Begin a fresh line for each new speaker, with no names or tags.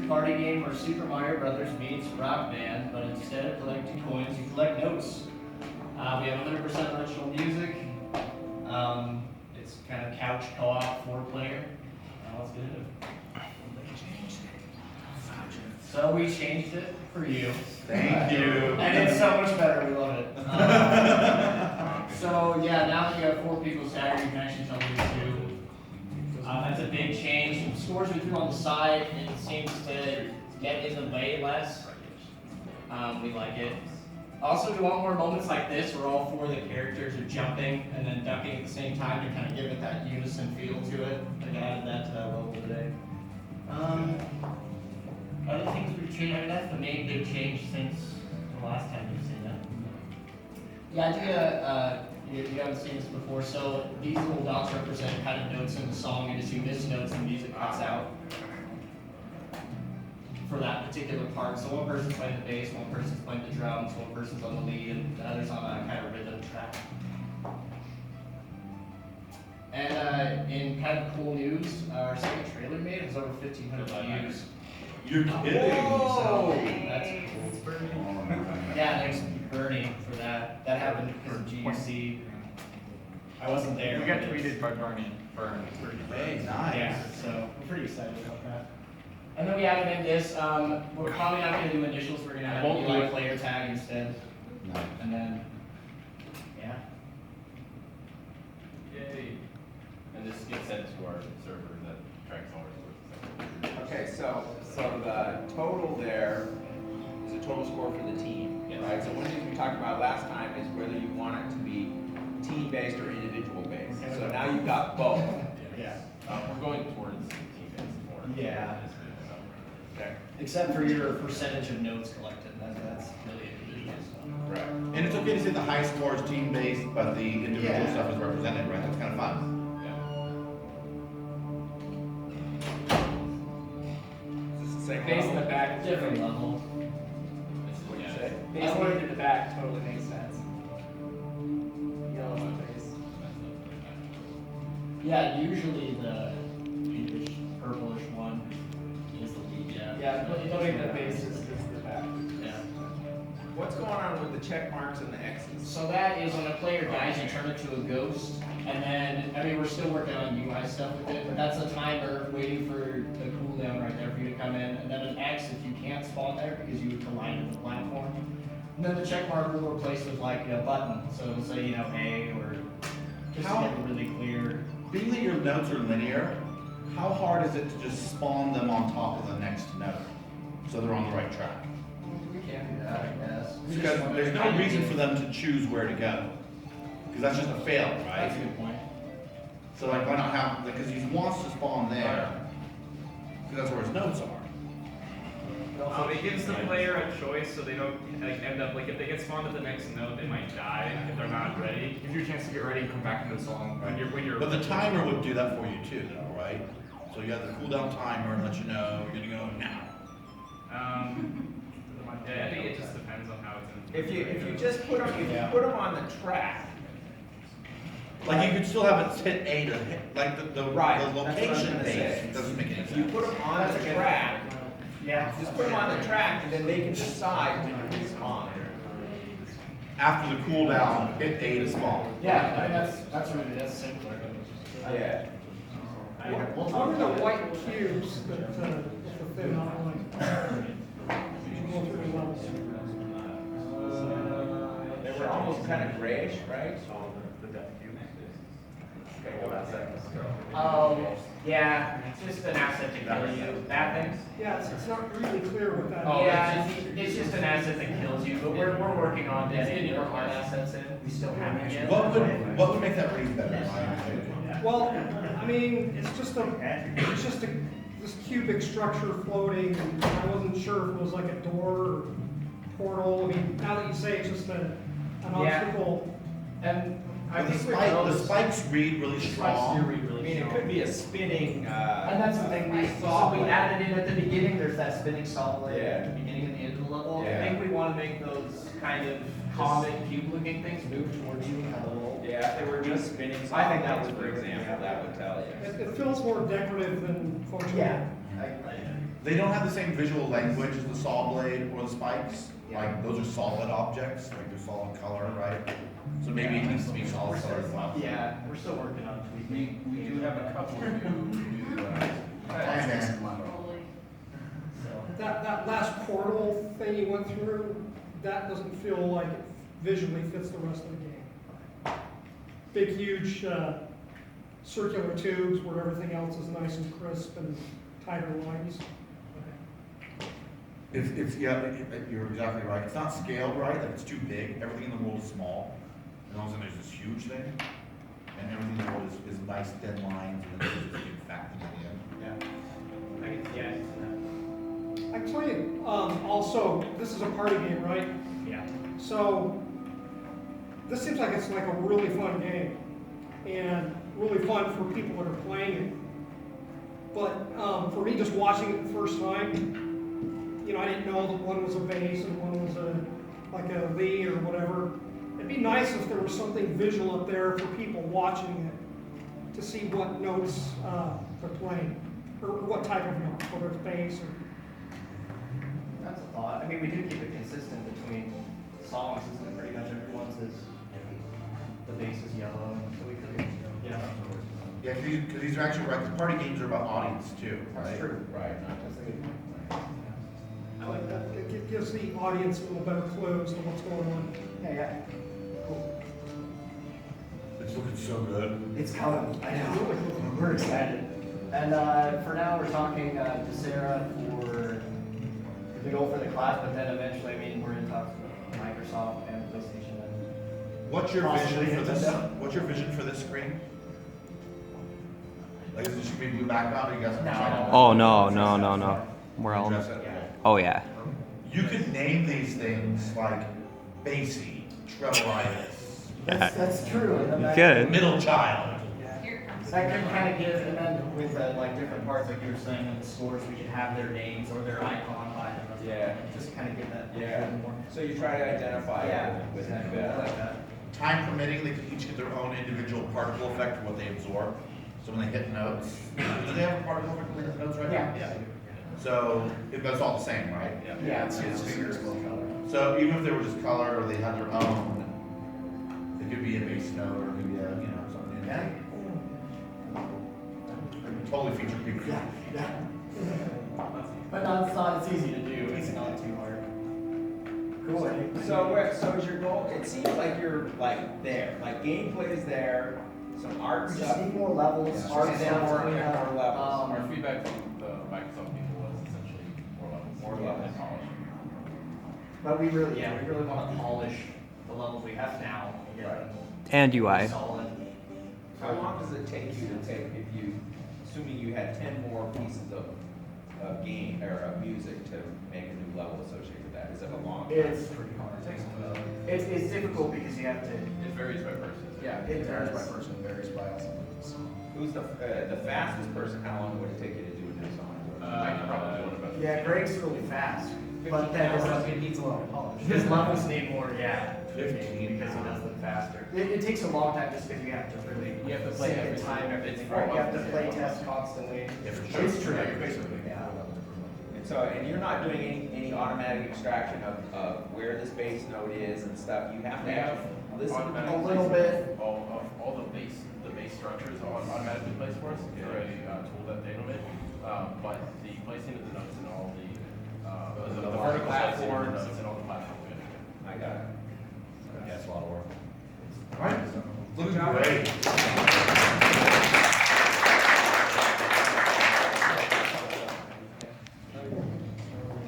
party game where Super Mario Brothers meets Rock Band, but instead of collecting coins, you collect notes. We have 100% original music. It's kind of couch co-op 4-player. Let's get into it. So we changed it for you.
Thank you.
And it's so much better. We love it. So yeah, now that you have 4 people staggered, you can actually tell who to. That's a big change. The scores we threw on the side, it seems to get in the way less. We like it. Also, we want more moments like this where all 4 of the characters are jumping and then ducking at the same time to kind of give it that unison feel to it. I added that to that level today. Other things we've changed, I mean, that's the main big change since the last time you've seen that. The idea, you haven't seen this before, so these little dots represent kind of notes in the song, and as you miss notes, the music cuts out for that particular part. So one person's playing the bass, one person's playing the drums, one person's on the lead, and the other's on a kind of rhythm track. And in kind of cool news, our second trailer made has over 1,500 views.
You're kidding.
So that's cool. Yeah, thanks Bernie for that. That happened because of GUC. I wasn't there.
We got tweeted by Bernie.
Hey, nice.
Yeah, so we're pretty excited about that. And then we added in this. We're probably not going to do initials. We're going to have a UI player tag instead.
Nice.
And then, yeah.
Yay. And this gets sent to our server that tracks all our scores.
Okay, so the total there is a total score for the team, right? So one of the things we talked about last time is whether you want it to be team-based or individual-based. So now you've got both.
Yeah.
We're going towards team-based more.
Yeah.
Okay.
Except for your percentage of notes collected. That's really individual stuff.
Right.
And it's okay to say the high score is team-based, but the individual stuff is represented, right? That's kind of fun.
Base in the back,
Different level.
What'd you say?
base in the back totally makes sense. Yellow base.
Yeah, usually the pinkish, purplish one is the lead, yeah.
Yeah, but you don't even the base is the back.
Yeah.
What's going on with the check marks and the X's?
So that is when a player dies, you turn it to a ghost. And then, I mean, we're still working on UI stuff with it, but that's a timer waiting for the cooldown right there for you to come in. And then an X if you can't spawn there because you would collide with the platform. And then the check mark will replace with like a button. So it'll say, you know, A or just to get it really clear.
Being that your notes are linear, how hard is it to just spawn them on top of the next note so they're on the right track?
We can't do that, I guess.
Because there's no reason for them to choose where to go. Because that's just a fail, right?
That's a good point.
So like, why not have, because he wants to spawn there, because that's where his notes are.
It gives the player a choice so they don't like end up like if they get spawned at the next note, they might die if they're not ready. Gives you a chance to get ready and come back into the song when you're.
But the timer would do that for you too, though, right? So you have the cooldown timer and let you know you're gonna go now.
Yeah, I think it just depends on how it's in.
If you just put them on the track.
Like you could still have it hit A to hit, like the
Right,
the
that's what I was
location
gonna
base
say.
doesn't make any
If you
sense.
put them on the track,
Yeah.
just put them on the track and then they can decide when you respawn.
After the cooldown, hit A to spawn.
Yeah, I mean, that's simpler.
Yeah.
We'll
What are the white cubes that the thin outline? Go through the levels.
They were almost kind of grayish, right?
Yeah, it's just an asset to kill you. That thing?
Yeah, it's not really clear what that is.
Yeah, it's just an asset that kills you, but we're working on getting more hard assets in. We still haven't yet.
What would make that read better? in my opinion?
Well, I mean, it's just this cubic structure floating, and I wasn't sure if it was like a door or portal. I mean, now that you say it's just an obstacle.
And I
But
think
the spikes read really strong.
I mean, it could be a spinning.
And that's the thing we thought we added in at the beginning. There's that spinning solid
Yeah.
at the beginning and the end of the level.
Yeah.
I think we want to make those kind of common cube-looking things move towards you. Have a little.
Yeah, if they were just spinning.
I think that
was,
would
for example, that would tell you.
It feels more decorative than functional.
Yeah.
They don't have the same visual language as the saw blade or the spikes. Like, those are solid objects, like they're solid color, right? So maybe it needs to be solid color as well.
Yeah, we're still working on tweaking.
We do have a couple of new,
man.
So,
That last portal thing you went through, that doesn't feel like it visually fits the rest of the game. Big, huge, circular tubes where everything else is nice and crisp and tighter lines.
You're exactly right. It's not scaled right, like it's too big. Everything in the world is small. And all of a sudden there's this huge thing. And everything in the world is nice, thin lines, and then there's this big fat thing at the end.
I can, yeah, I can see that.
I can tell you, also, this is a party game, right?
Yeah.
So, this seems like it's like a really fun game, and really fun for people that are playing it. But for me, just watching it the first time, you know, I didn't know that one was a bass and one was like a lead or whatever. It'd be nice if there was something visual up there for people watching it to see what notes they're playing, or what type of notes, whether it's bass or.
That's a thought. I mean, we do keep it consistent between songs, isn't it? Pretty much everyone's is, the bass is yellow, so we could, yeah.
Yeah, because these are actually right. The party games are about audience too, right?
That's true.
Right.
That's a good point. I like that.
It gives the audience a little better clue as to what's going on.
Yeah.
It's looking so good.
It's coming. I know. We're excited. And for now, we're talking to Sarah for the goal for the class, but then eventually, I mean, we're in talks with Microsoft and PlayStation. And
What's your
Possibly
vision for this?
Nintendo.
What's your vision for this screen? Like, is it just gonna be blue background, or you guys?
No.
Oh, no. We're all.
Address it?
Yeah.
Oh, yeah.
You could name these things like bassy, treblitis,
That's true. And then that-
Good.
middle child.
That can kind of give, and then with the like different parts, like you were saying in the scores, we could have their names or their icon by them. as well.
Yeah.
Just kind of give that.
Yeah.
more.
So you try to identify
Yeah.
it with that.
I like that.
Time permitting, they could each get their own individual particle effect of what they absorb. So when they hit notes, do they have a particle effect when they hit notes right now?
Yeah.
So, it's all the same, right?
Yeah, it's bigger as well.
So even if they were just colored or they had their own, it could be a bass note or it could be a, you know, something.
Yeah.
Totally feature people.
Yeah. But no, it's easy to do. It's not too hard. Cool.
So is your goal? It seems like you're like there, like gameplay is there, some art
We
stuff.
just need more levels.
Yeah.
Art
And
stuff,
more
we have,
levels.
Our feedback from the Microsoft people was essentially more levels and polish.
But we really want to polish the levels we have now. And get them
And UI.
solid.
How long does it take you to take, if you, assuming you had 10 more pieces of game or of music to make a new level associated with that? Is it a long time?
It's pretty hard. It's difficult because you have to.
It varies by person.
Yeah,
It varies by person, it varies by also.
Who's the fastest person? How long would it take you to do a new song?
I could probably do it about.
Yeah, Greg's really fast, but then
It needs a lot of polish.
his levels need more. Yeah,
15
because he does them faster. It takes a long time just because you have to really.
You have to play
sit and
everything.
time everything.
It's
Right, you have to
four
play
levels.
test constantly.
Yeah, for sure.
It's true.
Yeah.
And you're not doing any automatic extraction of where this bass note is and stuff. You have to
We have
listen.
automatic
A little bit.
All the bass structures are automatically placed for us through a tool that they made. But the placing of the notes and all the vertical placing of the notes and all the platforms we have to do.
I got it.
Yeah, it's a lot of work. All right, looking great.